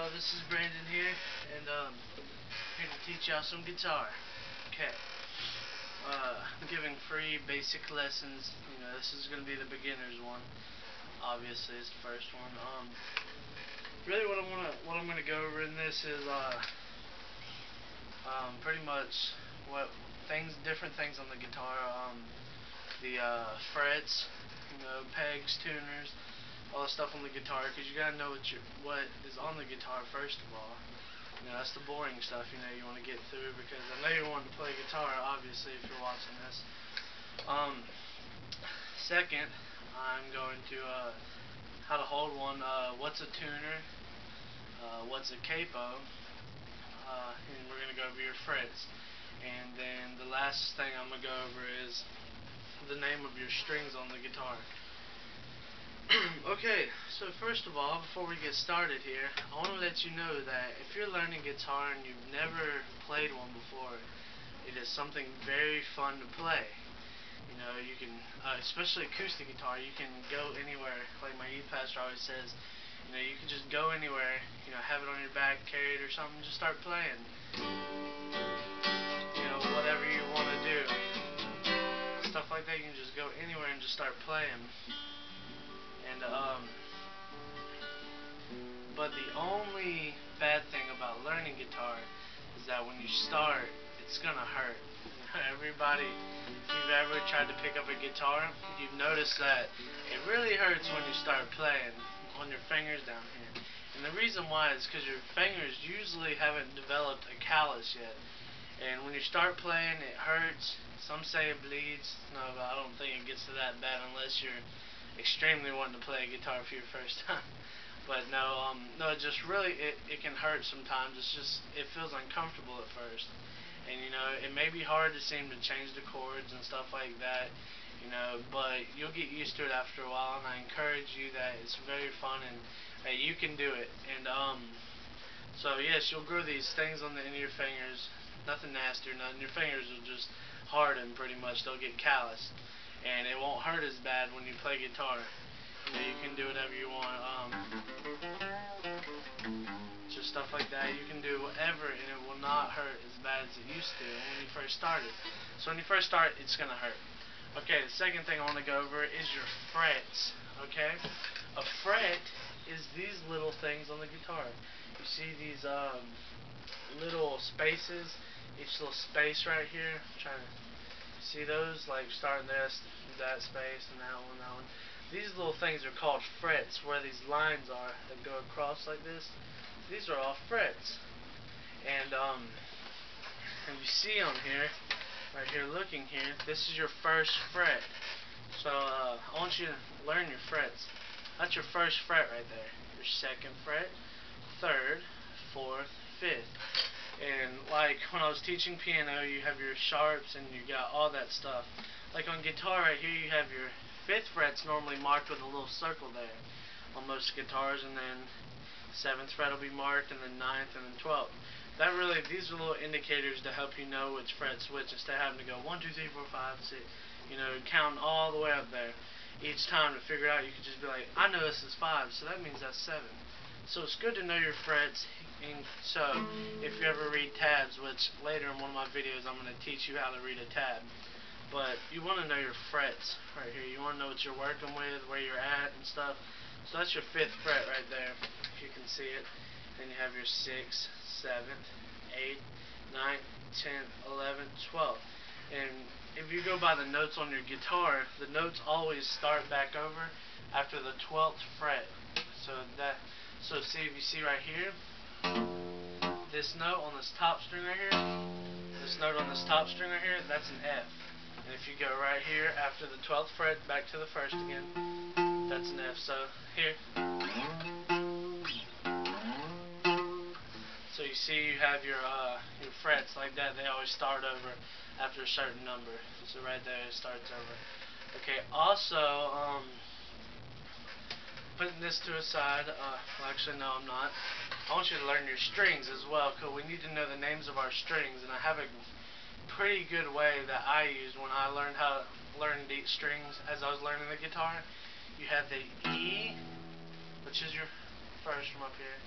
y'all, this is Brandon here, and here to teach y'all some guitar. Okay, I'm giving free basic lessons. You know, this is going to be the beginner's one. Obviously, it's the first one. Really, what I'm gonna go over in this is pretty much different things on the guitar. The frets, you know, pegs, tuners, all the stuff on the guitar, because you gotta know what is on the guitar first of all. You know, that's the boring stuff. You know, you want to get through, because I know you're wanting to play guitar, obviously, if you're watching this. Second, I'm going to how to hold one. What's a tuner? What's a capo? And we're gonna go over your frets. And then the last thing I'm gonna go over is the name of your strings on the guitar. Okay, so first of all, before we get started here, I want to let you know that if you're learning guitar and you've never played one before, it is something very fun to play. You know, you can, especially acoustic guitar, you can go anywhere. Like my youth pastor always says, you know, you can just go anywhere, you know, have it on your back, carry it or something, just start playing. You know, whatever you want to do. Stuff like that, you can just go anywhere and just start playing. And, but the only bad thing about learning guitar is that when you start, it's gonna hurt. Everybody, if you've ever tried to pick up a guitar, you've noticed that it really hurts when you start playing on your fingers down here. And the reason why is because your fingers usually haven't developed a callus yet. And when you start playing, it hurts. Some say it bleeds. No, but I don't think it gets to that bad unless you're extremely wanting to play a guitar for your first time. But no, just really, it can hurt sometimes. It feels uncomfortable at first. And, you know, it may be hard to seem to change the chords and stuff like that, you know, but you'll get used to it after a while, and I encourage you that it's very fun, and hey, you can do it. And, so yes, you'll grow these things on the end of your fingers, nothing nasty or nothing. Your fingers will just harden pretty much, they'll get calloused, and it won't hurt as bad when you play guitar. You know, you can do whatever you want, just stuff like that. You can do whatever, and it will not hurt as bad as it used to when you first started. So when you first start, it's going to hurt. Okay, the second thing I want to go over is your frets. Okay, a fret is these little things on the guitar. You see these little spaces, each little space right here. I'm trying to see those, like starting this, that space, and that one, that one. These little things are called frets, where these lines are that go across like this. These are all frets. And you see on here, right here, looking here, this is your first fret. So I want you to learn your frets. That's your first fret right there. Your second fret, third, fourth, fifth. And like when I was teaching piano, you have your sharps and you got all that stuff. Like on guitar right here, you have your fifth fret's normally marked with a little circle there on most guitars, and then seventh fret will be marked, and then ninth, and then 12th. These are little indicators to help you know which fret's which, instead of having to go 1, 2, 3, 4, 5, 6, you know, count all the way up there. Each time to figure it out, you could just be like, I know this is 5, so that means that's 7. So it's good to know your frets. And so if you ever read tabs, which later in one of my videos I'm going to teach you how to read a tab, but you want to know your frets right here. You want to know what you're working with, where you're at and stuff. So that's your fifth fret right there, if you can see it. Then you have your 6th, 7th, 8th, 9th, 10th, 11th, 12th. And if you go by the notes on your guitar, the notes always start back over after the 12th fret. So see, if you see right here, this note on this top string right here, this note on this top string right here, that's an F. And if you go right here after the 12th fret back to the first again, that's an F. So here, so you see you have your frets like that. They always start over after a certain number. So right there it starts over. Okay. Also, putting this to a side. Well, actually, no, I'm not. I want you to learn your strings as well, because we need to know the names of our strings. And I have a pretty good way that I used when I learned how to learn these strings as I was learning the guitar. You have the E, which is your first from up here.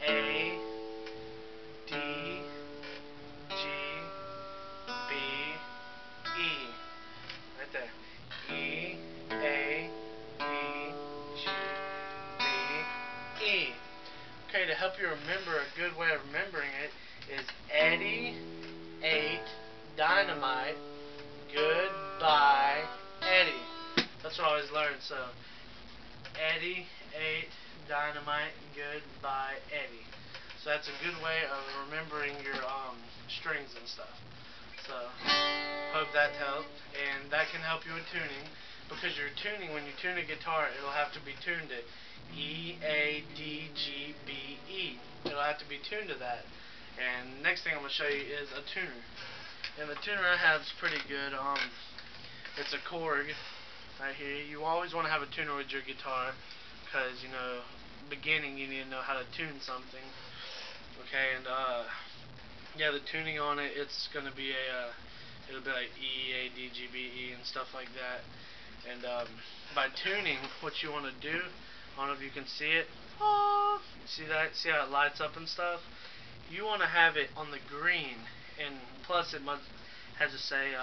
A, D, G, B, E. Right there. E, A, D, G, B, E. Okay, to help you remember, a good way of remembering it is Eddie ate dynamite. Goodbye, Eddie. That's what I always learn. So, Eddie ate dynamite. Goodbye, Eddie. So that's a good way of remembering your strings and stuff. So, hope that helped, and that can help you with tuning, because you're tuning, when you tune a guitar, it'll have to be tuned to E, A, D, G, B, E. It'll have to be tuned to that. And next thing I'm going to show you is a tuner. And the tuner I have is pretty good. It's a Korg right here. You always want to have a tuner with your guitar, because, you know, beginning you need to know how to tune something. Okay, and yeah, the tuning on it, it's gonna be it'll be like E, A, D, G, B, E, and stuff like that. And by tuning, what you want to do, I don't know if you can see it. See that? See how it lights up and stuff? You want to have it on the green, and plus it has to say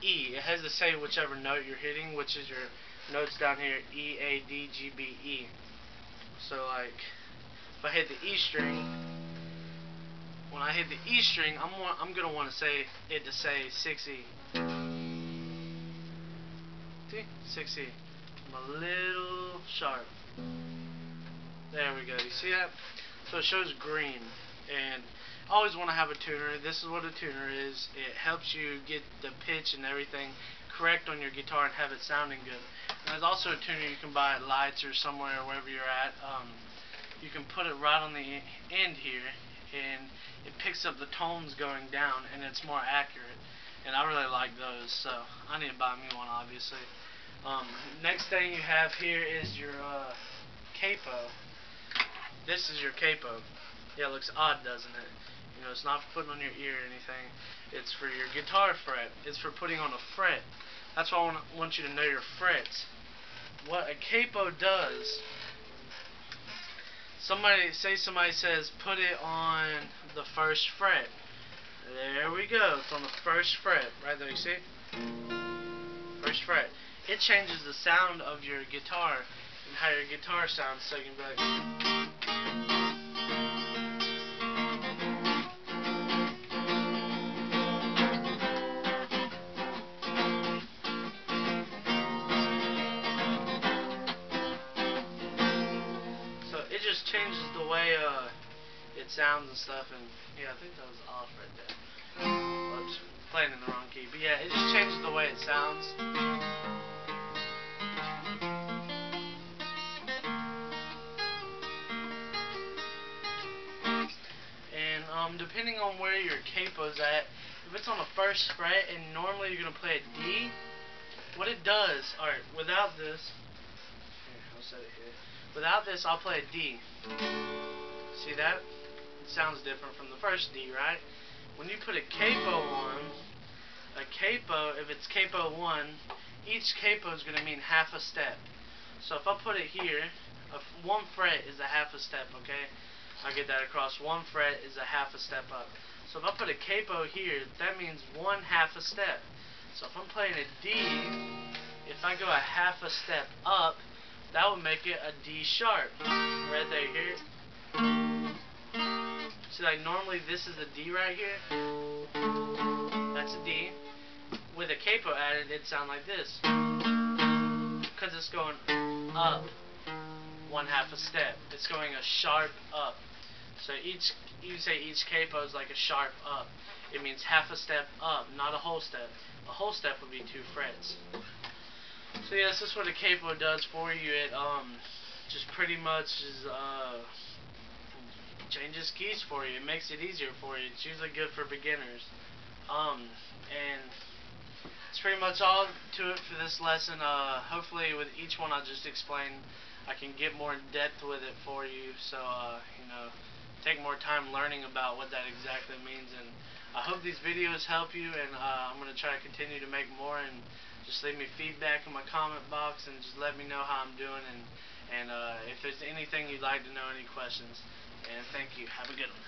E. It has to say whichever note you're hitting, which is your notes down here, E, A, D, G, B, E. So like, if I hit the E string, when I hit the E string, I'm gonna want to say it to say 6E. See, 6E. I'm a little sharp. There we go. You see that? So it shows green, and I always want to have a tuner. This is what a tuner is. It helps you get the pitch and everything correct on your guitar and have it sounding good. And there's also a tuner you can buy at Lights or somewhere, wherever you're at. You can put it right on the end here, and it picks up the tones going down, and it's more accurate. And I really like those, so I need to buy me one, obviously. Next thing you have here is your capo. This is your capo. Yeah, it looks odd, doesn't it? You know, it's not for putting on your ear or anything. It's for your guitar fret. It's for putting on a fret. That's why I want you to know your frets. What a capo does, somebody says put it on the first fret. There we go. It's on the first fret. Right there, you see? First fret. It changes the sound of your guitar and how your guitar sounds, so you can be like, it just changes the way it sounds and stuff. And yeah, I think that was off right there. Oops, playing in the wrong key. But yeah, it just changes the way it sounds. And depending on where your capo's at, if it's on the first fret and normally you're gonna play a D, what it does, alright, without this, here, I'll set it here. Without this, I'll play a D. See that? It sounds different from the first D, right? When you put a capo on, if it's capo 1, each capo is going to mean half a step. So if I put it here, one fret is a half a step, okay? I'll get that across. One fret is a half a step up. So if I put a capo here, that means 1/2 a step. So if I'm playing a D, if I go a half a step up, that would make it a D sharp. Right there, here. See, like normally this is a D right here. That's a D. With a capo added, it'd sound like this. Because it's going up 1/2 a step. It's going a sharp up. So you say each capo is like a sharp up. It means half a step up, not a whole step. A whole step would be 2 frets. So yeah, this is what a capo does for you. It just pretty much is changes keys for you. It makes it easier for you. It's usually good for beginners. And that's pretty much all to it for this lesson. Hopefully with each one I'll just explain, I can get more in depth with it for you. So you know, take more time learning about what that exactly means. And I hope these videos help you, and I'm going to try to continue to make more, and just leave me feedback in my comment box and just let me know how I'm doing, and And if there's anything you'd like to know, any questions, and thank you. Have a good one.